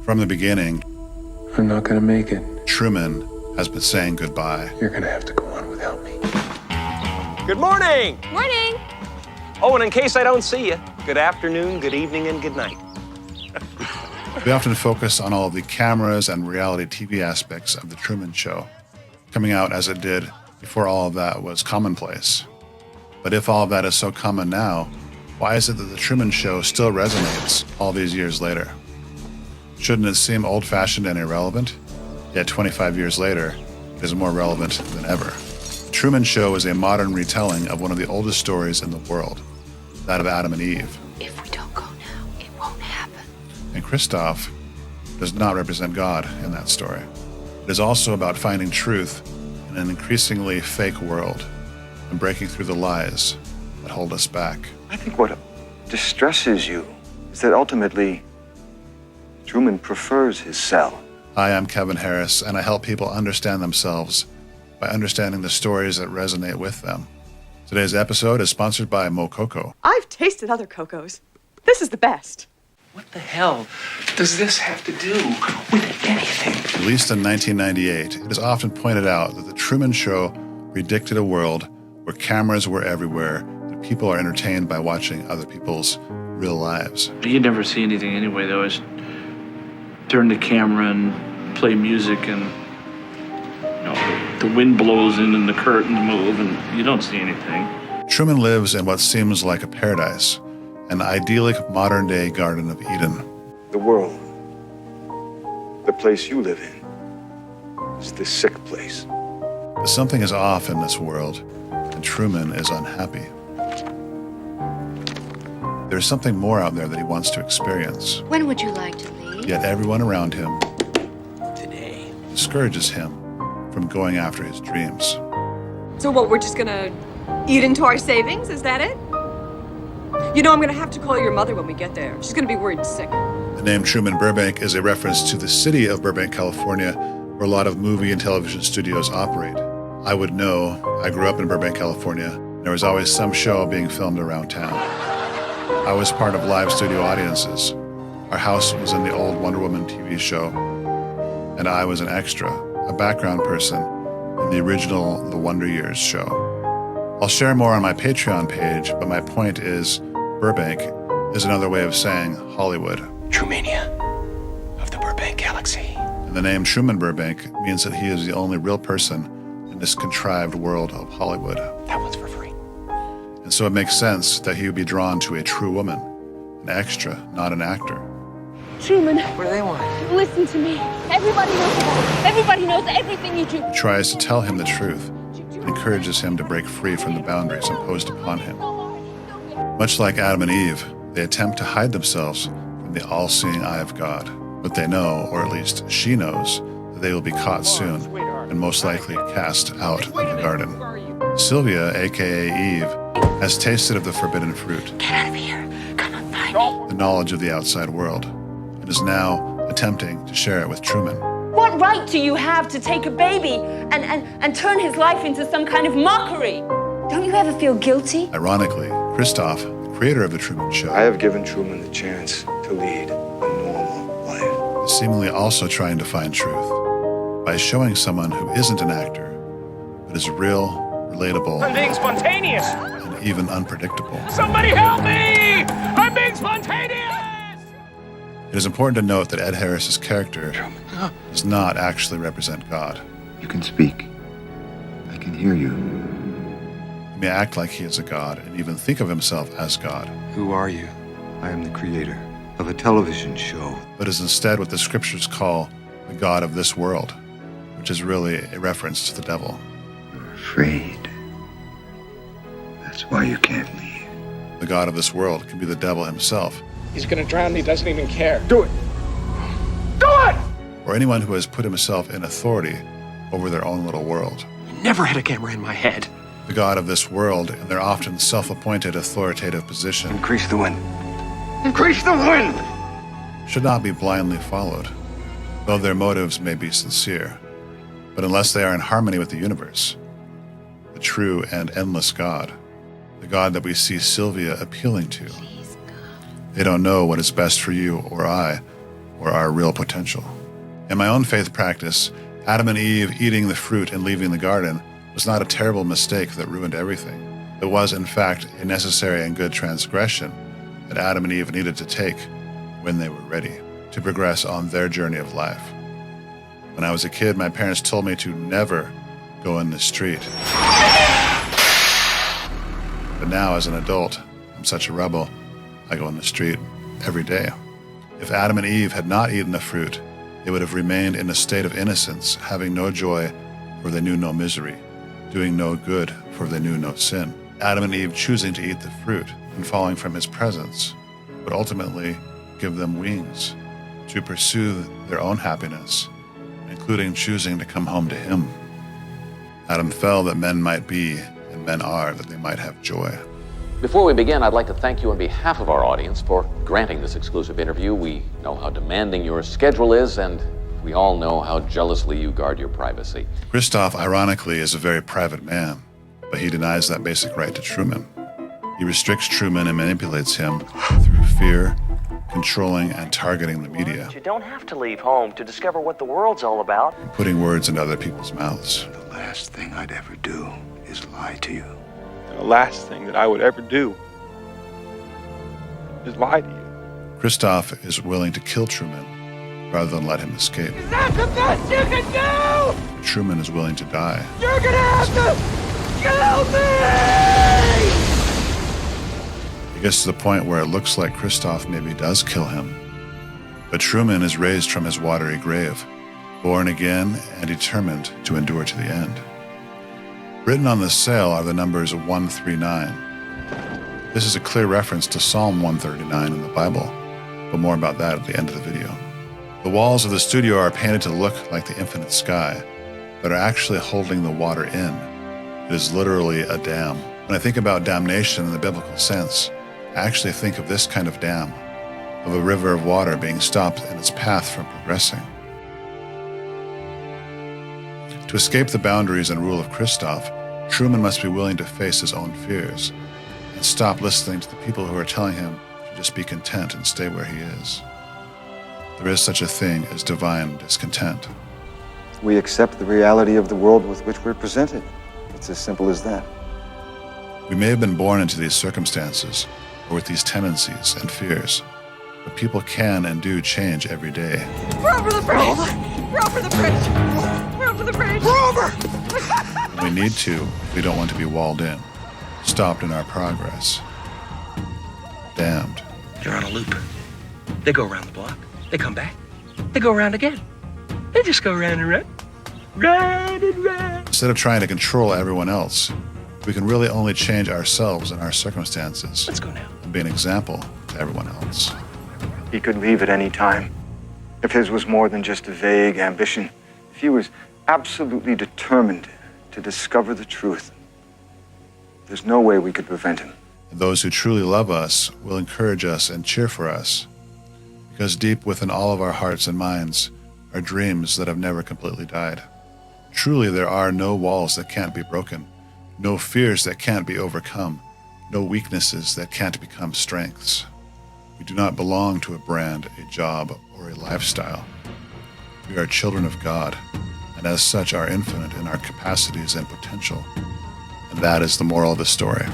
From the beginning, I'm not gonna make it. Truman has been saying goodbye. You're gonna have to go on without me. Good morning! Morning! Oh, and in case I don't see you, good afternoon, good evening, and good night. We often focus on all of the cameras and reality TV aspects of The Truman Show, coming out as it did before all of that was commonplace. But if all of that is so common now, why is it that The Truman Show still resonates all these years later? Shouldn't it seem old-fashioned and irrelevant? Yet 25 years later, it is more relevant than ever. The Truman Show is a modern retelling of one of the oldest stories in the world, that of Adam and Eve. If we don't go now, it won't happen. And Christoph does not represent God in that story. It is also about finding truth in an increasingly fake world and breaking through the lies that hold us back. I think what distresses you is that ultimately Truman prefers his cell. Hi, I'm Kevin Harris, and I help people understand themselves by understanding the stories that resonate with them. Today's episode is sponsored by Mococo. I've tasted other cocos. This is the best. What the hell does this have to do with anything? Released in 1998, it is often pointed out that The Truman Show predicted a world where cameras were everywhere and people are entertained by watching other people's real lives. You never see anything anyway, though. It's turn the camera and play music, and the wind blows in and the curtains move, and you don't see anything. Truman lives in what seems like a paradise, an idyllic modern-day Garden of Eden. The world, the place you live in, is this sick place. But something is off in this world, and Truman is unhappy. There's something more out there that he wants to experience. When would you like to leave? Yet everyone around him Today. discourages him from going after his dreams. So what, we're just gonna eat into our savings? Is that it? You know, I'm gonna have to call your mother when we get there. She's gonna be worried sick. The name Truman Burbank is a reference to the city of Burbank, California, where a lot of movie and television studios operate. I would know. I grew up in Burbank, California. There was always some show being filmed around town. I was part of live studio audiences. Our house was in the old Wonder Woman TV show, and I was an extra, a background person in the original The Wonder Years show. I'll share more on my Patreon page, but my point is Burbank is another way of saying Hollywood. Trumania of the Burbank Galaxy. And the name Truman Burbank means that he is the only real person in this contrived world of Hollywood. That one's for free. And so it makes sense that he would be drawn to a true woman, an extra, not an actor. Truman, What do they want? listen to me. Everybody knows about it. Everybody knows everything you do. He tries to tell him the truth and encourages him to break free from the boundaries imposed upon him. Much like Adam and Eve, they attempt to hide themselves from the all-seeing eye of God. But they know, or at least she knows, that they will be caught soon and most likely cast out of the garden. Sylvia, aka Eve, has tasted of the forbidden fruit, Get out of here. Come on, find me. the knowledge of the outside world, and is now attempting to share it with Truman. What right do you have to take a baby and turn his life into some kind of mockery? Don't you ever feel guilty? Ironically, Christoph, the creator of The Truman Show, I have given Truman the chance to lead a normal life. is seemingly also trying to find truth by showing someone who isn't an actor, but is real, relatable, I'm being spontaneous! and even unpredictable. Somebody help me! I'm being spontaneous! It is important to note that Ed Harris's character does not actually represent God. You can speak. I can hear you. He may act like he is a god and even think of himself as God, Who are you? I am the creator of a television show. but is instead what the scriptures call the God of this world, which is really a reference to the devil. You're afraid. That's why you can't leave. The God of this world can be the devil himself, He's gonna drown, he doesn't even care. Do it! Do it! or anyone who has put himself in authority over their own little world. Never had a camera in my head. The God of this world, in their often self-appointed authoritative position, Increase the wind. Increase the wind! should not be blindly followed, though their motives may be sincere. But unless they are in harmony with the universe, the true and endless God, the God that we see Sylvia appealing to, they don't know what is best for you or I, or our real potential. In my own faith practice, Adam and Eve eating the fruit and leaving the garden was not a terrible mistake that ruined everything. It was, in fact, a necessary and good transgression that Adam and Eve needed to take when they were ready to progress on their journey of life. When I was a kid, my parents told me to never go in the street. But now, as an adult, I'm such a rebel, I go in the street every day. If Adam and Eve had not eaten the fruit, they would have remained in a state of innocence, having no joy, for they knew no misery, doing no good, for they knew no sin. Adam and Eve choosing to eat the fruit and falling from his presence would ultimately give them wings to pursue their own happiness, including choosing to come home to him. Adam fell that men might be, and men are, that they might have joy. Before we begin, I'd like to thank you on behalf of our audience for granting this exclusive interview. We know how demanding your schedule is, and we all know how jealously you guard your privacy. Christoph, ironically, is a very private man, but he denies that basic right to Truman. He restricts Truman and manipulates him through fear, controlling and targeting the media. You don't have to leave home to discover what the world's all about. And putting words into other people's mouths. The last thing I'd ever do is lie to you. And the last thing that I would ever do is lie to you. Christoph is willing to kill Truman rather than let him escape. Is that the best you can do? Truman is willing to die. You're gonna have to kill me! It gets to the point where it looks like Christoph maybe does kill him. But Truman is raised from his watery grave, born again and determined to endure to the end. Written on the sail are the numbers 139. This is a clear reference to Psalm 139 in the Bible, but more about that at the end of the video. The walls of the studio are painted to look like the infinite sky, but are actually holding the water in. It is literally a dam. When I think about damnation in the biblical sense, I actually think of this kind of dam, of a river of water being stopped in its path from progressing. To escape the boundaries and rule of Christoph, Truman must be willing to face his own fears and stop listening to the people who are telling him to just be content and stay where he is. There is such a thing as divine discontent. We accept the reality of the world with which we're presented. It's as simple as that. We may have been born into these circumstances or with these tendencies and fears, but people can and do change every day. We're over the bridge! We're over the bridge! We're over the bridge! We're over! We need to if we don't want to be walled in, stopped in our progress, damned. You're on a loop. They go around the block. They come back. They go around again. They just go round and round. Round and round. Instead of trying to control everyone else, we can really only change ourselves and our circumstances. Let's go now. And be an example to everyone else. He could leave at any time. If his was more than just a vague ambition, if he was absolutely determined to discover the truth, there's no way we could prevent him. And those who truly love us will encourage us and cheer for us, because deep within all of our hearts and minds are dreams that have never completely died. Truly, there are no walls that can't be broken, no fears that can't be overcome, no weaknesses that can't become strengths. We do not belong to a brand, a job, or a lifestyle. We are children of God, and as such are infinite in our capacities and potential. And that is the moral of the story.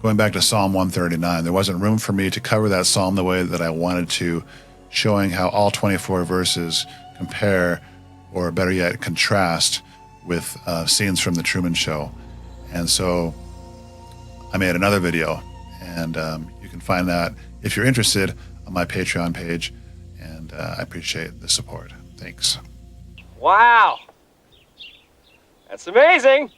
Going back to Psalm 139, there wasn't room for me to cover that psalm the way that I wanted to, showing how all 24 verses compare, or better yet, contrast with scenes from the Truman Show. And so I made another video, and you can find that, if you're interested, on my Patreon page, and I appreciate the support. Thanks. Wow. That's amazing.